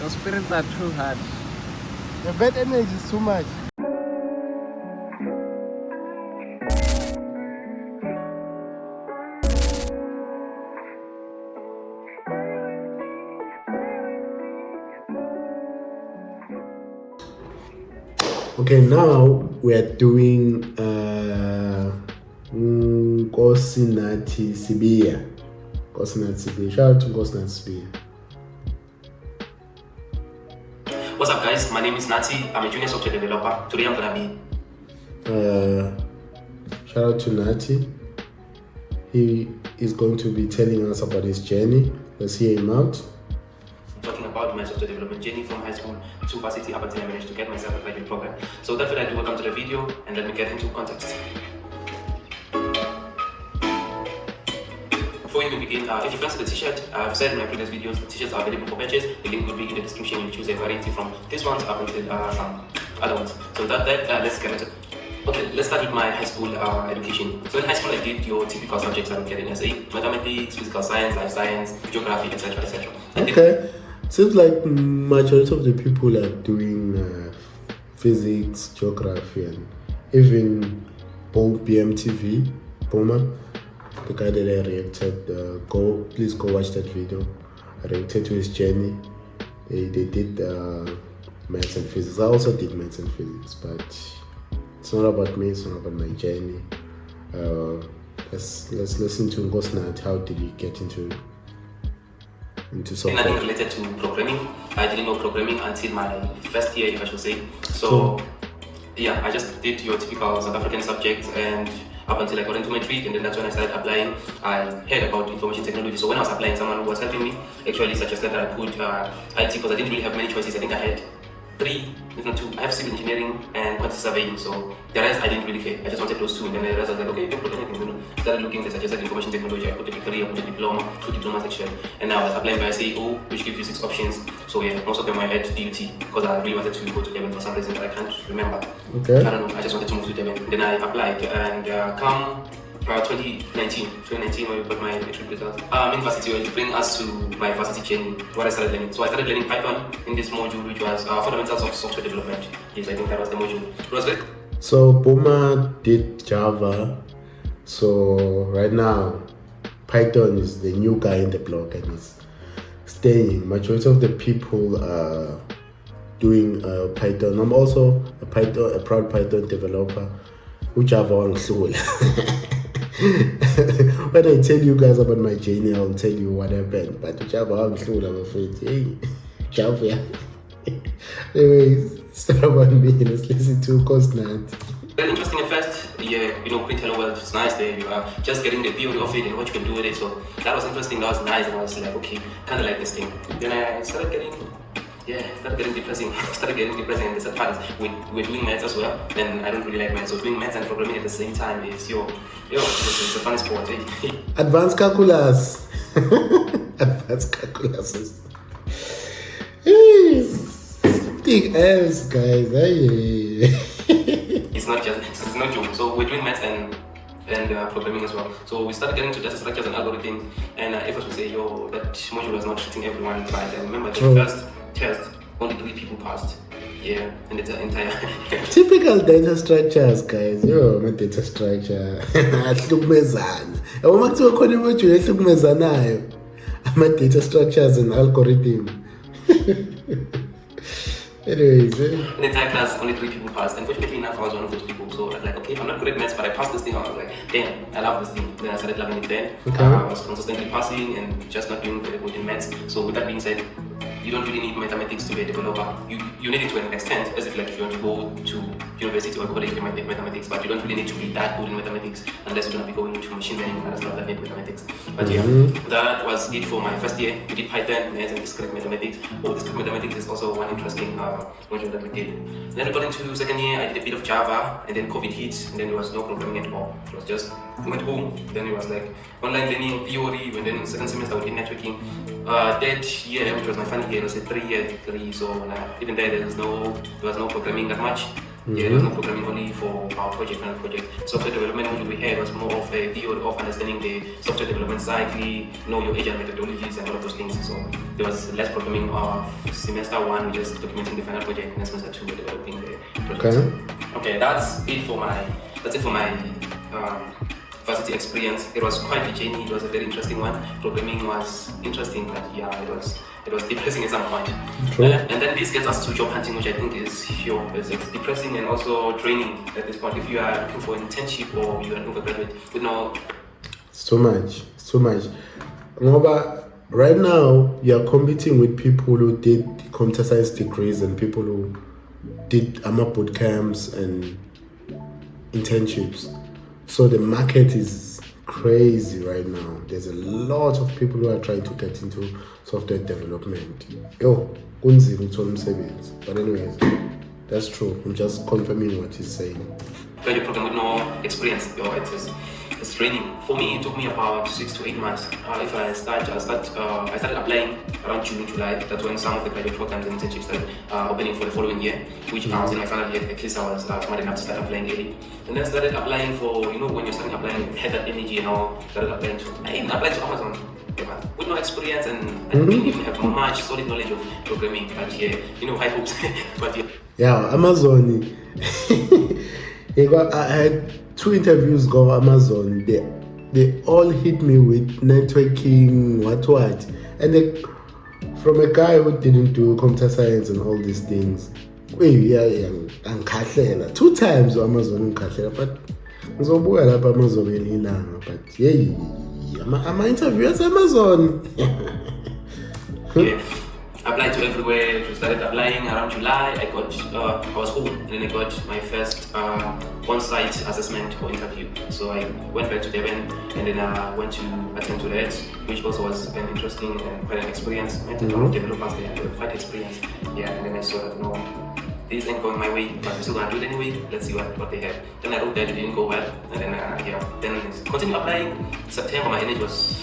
Your spirits are too hard. The bad energy is too much. Okay, now we are doing Nkosinati Sibia. Shout out to Nkosinati Sibia. What's up, guys? My name is Nati. I'm a junior software developer. Today I'm gonna be shout out to Nati. He is going to be telling us about his journey. Let's hear him out. talking about my software development journey from high school to varsity up until I managed to get myself a graduate program. So that's what I do. Welcome to the video, and let me get into context. Before you begin, if you fancy the t-shirt, I've said in my previous videos, the t-shirts are available for purchase. The link will be in the description. You choose a variety from this one up until some other ones. So let's get into it. Okay, let's start with my high school education. So in high school, I did your typical subjects I would get in SA: mathematics, physical science, life science, geography, etc., etc. Okay, seems like majority of the people are doing physics, geography, and even BMTV, Boma, the guy that I reacted. Please go watch that video. I reacted to his journey. They did maths and physics. I also did maths and physics, but it's not about me, it's not about my journey. Let's listen to Ngosnat. How did he get into software? Nothing related to programming. I didn't know programming until my first year, if I should say. So yeah, I just did your typical South African subjects, and up until I got into matric, and then that's when I started applying. I heard about information technology. So when I was applying, someone who was helping me actually suggested that I put IT, because I didn't really have many choices. I think I had 3, if not 2. I have civil engineering and quantity surveying, so the rest I didn't really care. I just wanted those 2, and then the rest I was like, okay, don't put anything. Started looking, they suggested information technology. I put a degree, I put a diploma, 2 diplomas actually, and now I was applying by CEO, which gives you 6 options. So yeah, most of them were at DUT, because I really wanted to go to Devon for some reason that I can't remember. Okay. I don't know, I just wanted to move to Devon. Then I applied, and come 2019 when we got my matric results. University will bring us to my varsity journey, what I started learning. So I started learning Python in this module, which was fundamentals of software development. Yes, I think that was the module. It was good. So Boma did Java. So right now, Python is the new guy in the block, and it's staying. Majority of the people are doing Python. I'm also a proud Python developer. Java on Soul. When I tell you guys about my journey, I'll tell you what happened. But Java on Soul, I'm afraid. Hey, Java. Anyways, it's not about me. Let's listen to Cosnat. Very interesting at first. Yeah, print hello world, it's nice there. You are just getting the theory of it and what you can do with it. So that was interesting, that was nice, and I was like, okay, kind of like this thing. Then I started getting depressing. And the sad part is we're doing maths as well, and I don't really like maths. So doing maths and programming at the same time is it's a fun sport. Eh? Advanced calculus. Advanced calculus. Something else, guys. It's not joke. So we're doing maths and programming as well. So we started getting to data structures and algorithms, and if I should say, that module was not treating everyone right. I remember the first test, only 3 people passed. Yeah, and it's an entire typical data structures, guys. My data structure. My data structures and algorithm. Anyways, in the entire class, only 3 people passed. Unfortunately enough, I was one of those people. So I was like, okay, I'm not good at maths, but I passed this thing. I was like, damn, I love this thing. Then I started loving it then. Okay. I was consistently passing and just not doing very good in maths. So with that being said, you don't really need mathematics to be a developer. You need it to an extent, as if like if you want to go to university or college, you might need mathematics, but you don't really need to be that good in mathematics unless you're going to be going into machine learning and stuff that need mathematics. But yeah, that was it for my first year. We did Python, maths, and discrete mathematics. Discrete mathematics is also one interesting module that we did. Then we got into second year, I did a bit of Java, and then COVID hit, and then there was no programming at all. It was just, we went home, then it was like online learning, theory, and then in second semester we did networking. Third year, which was my final year, it was a 3-year degree, so even there was no programming that much. Yeah, there was no programming only for our project and project. Software development module we had was more of a theory of understanding the software development cycle, know your agile methodologies and all of those things. So there was less programming of semester 1, we just documenting the final project, and semester 2 we're developing the project. Okay, that's it for my varsity experience. It was quite a journey. It was a very interesting one. Programming was interesting, but yeah, it was depressing at some point. And then this gets us to job hunting, which I think is it's depressing and also draining at this point. If you are looking for an internship or you are looking for graduate, you know, it's too much. But right now you are competing with people who did computer science degrees and people who did boot camps and internships. So the market is crazy right now. There's a lot of people who are trying to get into software development. But anyways, that's true. I'm just confirming what he's saying. Graduate program with no experience, it's training. For me, it took me about 6 to 8 months. If I started applying around June, July. That's when some of the graduate programs and internships started opening for the following year, which I was in my final year. At least I was smart enough to start applying early. And then started applying for, when you're starting applying, had that energy and all, started applying I even applied to Amazon with no experience, and I didn't even have much solid knowledge of programming. But yeah, high hopes. But yeah, Amazon. I had 2 interviews go Amazon. They all hit me with networking, what, and from a guy who didn't do computer science and all these things. I'm 2 times Amazon but Amazon but yeah, I'm interviewers Amazon. Yeah. Applied to everywhere. We started applying around July. I was home, and then I got my first on-site assessment or interview. So I went back to Devon, and then I went to attend to that, which also was an interesting and quite an experience. I met a lot of developers there. They were quite experienced. Yeah, and then I saw that this ain't going my way, but I'm still gonna do it anyway. Let's see what they have. Then I wrote that it didn't go well, and then then continue applying. September, my energy was.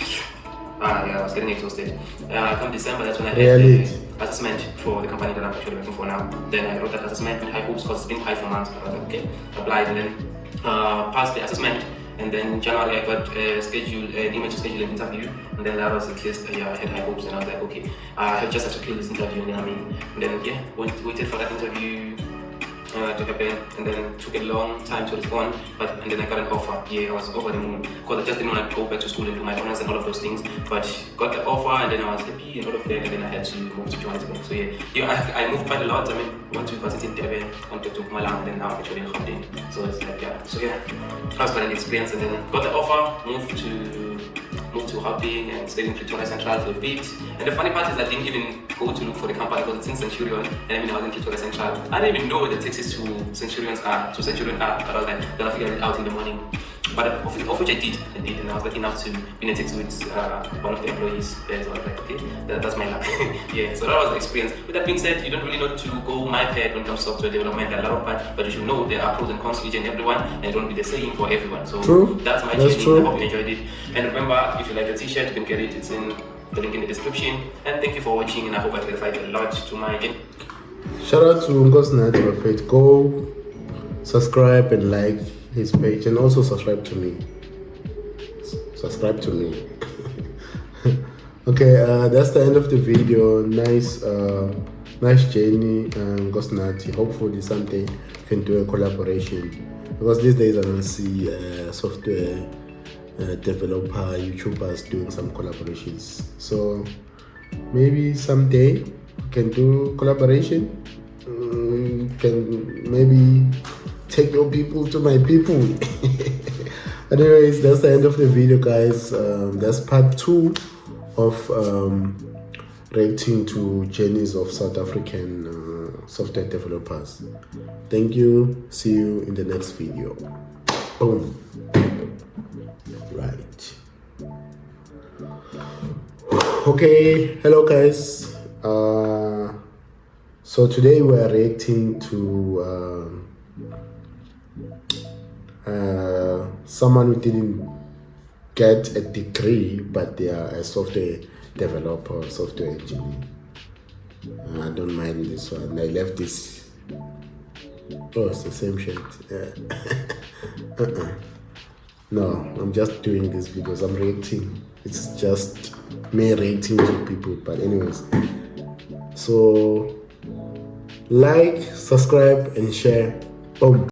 I was getting exhausted. Come December, that's when I had the assessment for the company that I'm actually working for now. Then I wrote that assessment with high hopes because it's been high for months. I was like, okay, applied and then passed the assessment. And then January I got an email to schedule an interview. And then that was at least I had high hopes, and I was like, okay, I just have to kill this interview. And then waited for that interview to happen, and then took a long time to respond, and then I got an offer. Yeah, I was over the moon because I just didn't want to go back to school and do my honors and all of those things, but got the offer, and then I was happy and all of that, and then I had to move to Johannesburg. So I moved quite a lot. I mean, went to university in Durban, went to Mpumalanga, and then now I'm actually in Gauteng. So it's like, that was quite an experience, and then got the offer, moved to Gauteng and stayed in Pretoria Central for a bit. And the funny part is I didn't even go to look for the company because it's in Centurion, and I was in Pretoria Central. I didn't even know where the taxis to Centurion are, but I was like, then I figured it out in the morning. But of which I did, and I was lucky enough to be in a taxi with one of the employees there. So I was like, okay, that's my luck. Yeah, so that was the experience. With that being said, you don't really know to go my path when it comes to software development. There are a lot of parts, but you should know there are pros and cons to each and everyone, and it won't be the same for everyone. So that's my journey. I hope you enjoyed it. And remember, if you like the t-shirt, you can get it. It's in the link in the description. And thank you for watching, and I hope I clarified a lot to my end. Shout out to Ngosnati. Go subscribe and like his page, and also subscribe to me. Okay, that's the end of the video. Nice journey, Ngosnati. Hopefully someday we can do a collaboration, because these days I don't see software developer YouTubers doing some collaborations. So maybe someday we can do collaboration. Can maybe take your people to my people. Anyways, that's the end of the video, guys. That's part 2 of reacting to journeys of South African software developers. Thank you. See you in the next video. Boom. Right. Okay. Hello, guys. So today we are reacting to someone who didn't get a degree, but they are a software developer, software engineer. I don't mind this one. I left this Oh, it's the same shit. Yeah. No, I'm just doing these videos. I'm reacting. It's just me reacting to people. But anyways, so like, subscribe, and share. Boom.